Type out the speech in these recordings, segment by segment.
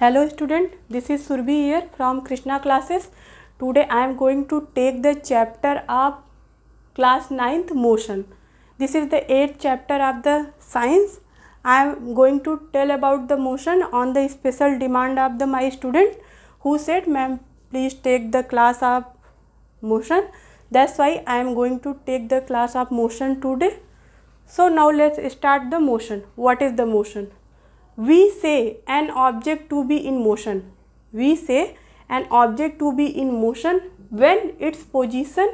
Hello student, this is Surbhi here from Krishna classes. Today I am going to take the chapter of class 9th motion. This is the 8th chapter of the science. I am going to tell about the motion on the special demand of my student who said, ma'am, please take the class of motion. That's why I am going to take the class of motion today. So now let's start the motion. What is the motion? We say an object to be in motion. We say an object to be in motion when its position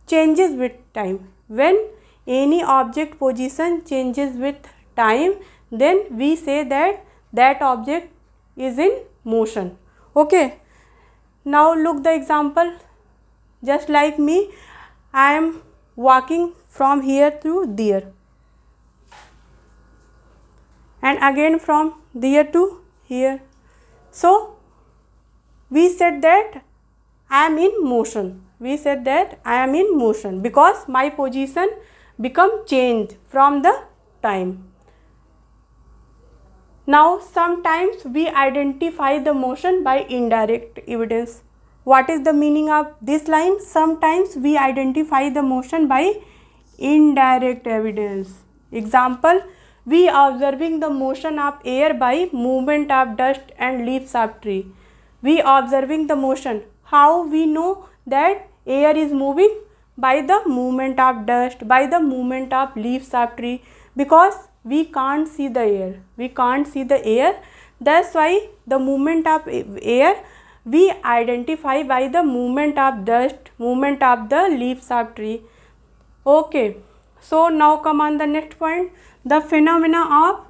changes with time. When any object position changes with time, then we say that that object is in motion. Okay. Now look the example. Just like me, I am walking from here to there. And again from there to here. So we said that I am in motion. We said that I am in motion because my position become changed from the time. Now sometimes we identify the motion by indirect evidence. What is the meaning of this line? Sometimes we identify the motion by indirect evidence. Example, we observing the motion of air by movement of dust and leaves of tree. We observing the motion. How we know that air is moving? By the movement of dust, by the movement of leaves of tree, because we can't see the air. We can't see the air. That's why the movement of air we identify by the movement of dust, movement of the leaves of tree. Okay. So now come on the next point. The phenomena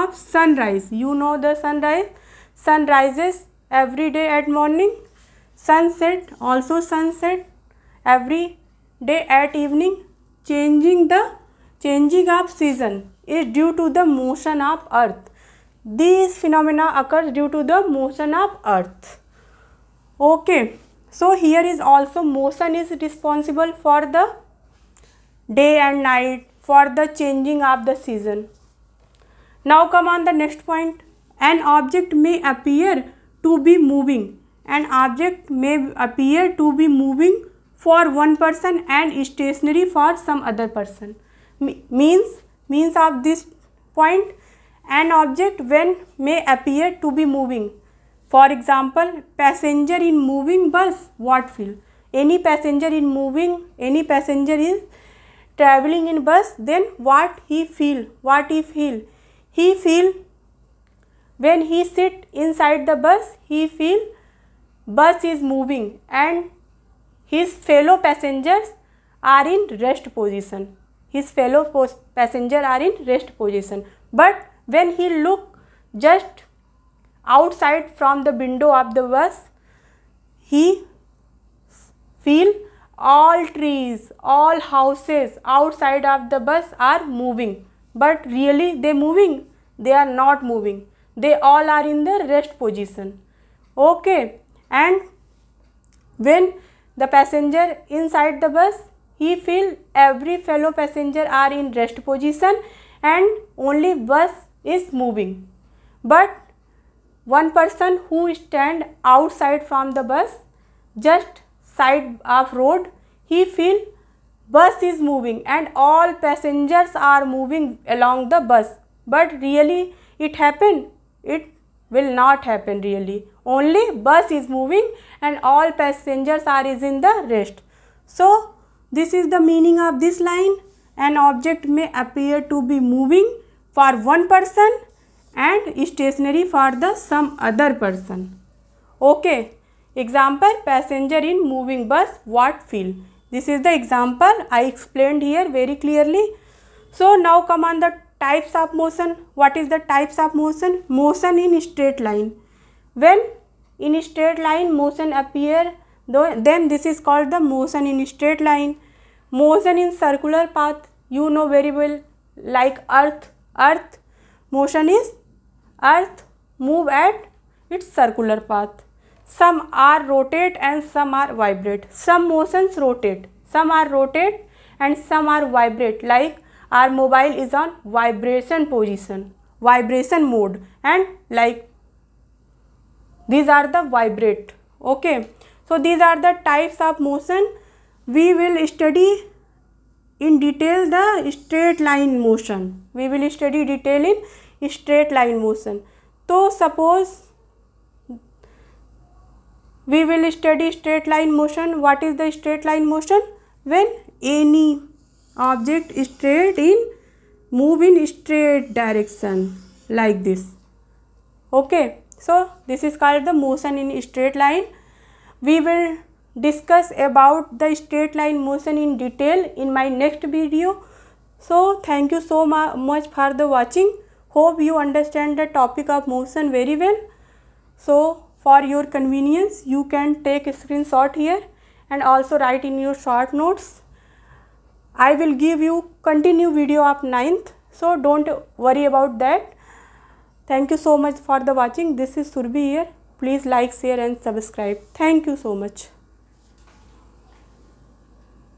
of sunrise. You know the sunrise. Sun rises every day at morning. Sunset also sunset every day at evening. Changing of season is due to the motion of earth. These phenomena occurs due to the motion of earth. Okay. So here is also motion is responsible for the day and night, for the changing of the season. Now come on the next point. An object may appear to be moving. An object may appear to be moving for one person and stationary for some other person. Means of this point, an object when may appear to be moving. For example, passenger in moving bus, what feel? Any passenger is traveling in bus, then what he feel? What he feel? He feel when he sit inside the bus, he feel bus is moving and his fellow passengers are in rest position. His fellow passenger are in rest position. But when he look just outside from the window of the bus, he feel all trees, all houses outside of the bus are moving. But really they moving? They are not moving. They all are in the rest position. Okay. And when the passenger inside the bus, he feel every fellow passenger are in rest position and only bus is moving. But one person who stand outside from the bus, just side of road, he feel bus is moving and all passengers are moving along the bus. But really it happen? It will not happen really. Only bus is moving and all passengers are is in the rest. So this is the meaning of this line. An object may appear to be moving for one person and stationary for the some other person. Okay. Example, passenger in moving bus, what feel? This is the example I explained here very clearly. So now come on the types of motion. What is the types of motion? Motion in straight line. When in straight line motion appear, then this is called the motion in straight line. Motion in circular path, you know very well, like earth. Motion is earth move at its circular path. Some are rotate and some are vibrate. Some motions rotate, some are rotate and some are vibrate, like our mobile is on vibration position, vibration mode, and like these are the vibrate. Okay, so these are the types of motion. We will study in detail the straight line motion. We will study detail in straight line motion. So suppose we will study straight line motion. What is the straight line motion? When any object straight in move in straight direction like this. Okay, so this is called the motion in straight line. We will discuss about the straight line motion in detail in my next video. So thank you so much for the watching. Hope you understand the topic of motion very well. So for your convenience, you can take a screenshot here and also write in your short notes. I will give you continue video of 9th, so don't worry about that. Thank you so much for the watching. This is Surbhi here. Please like, share and subscribe. Thank you so much.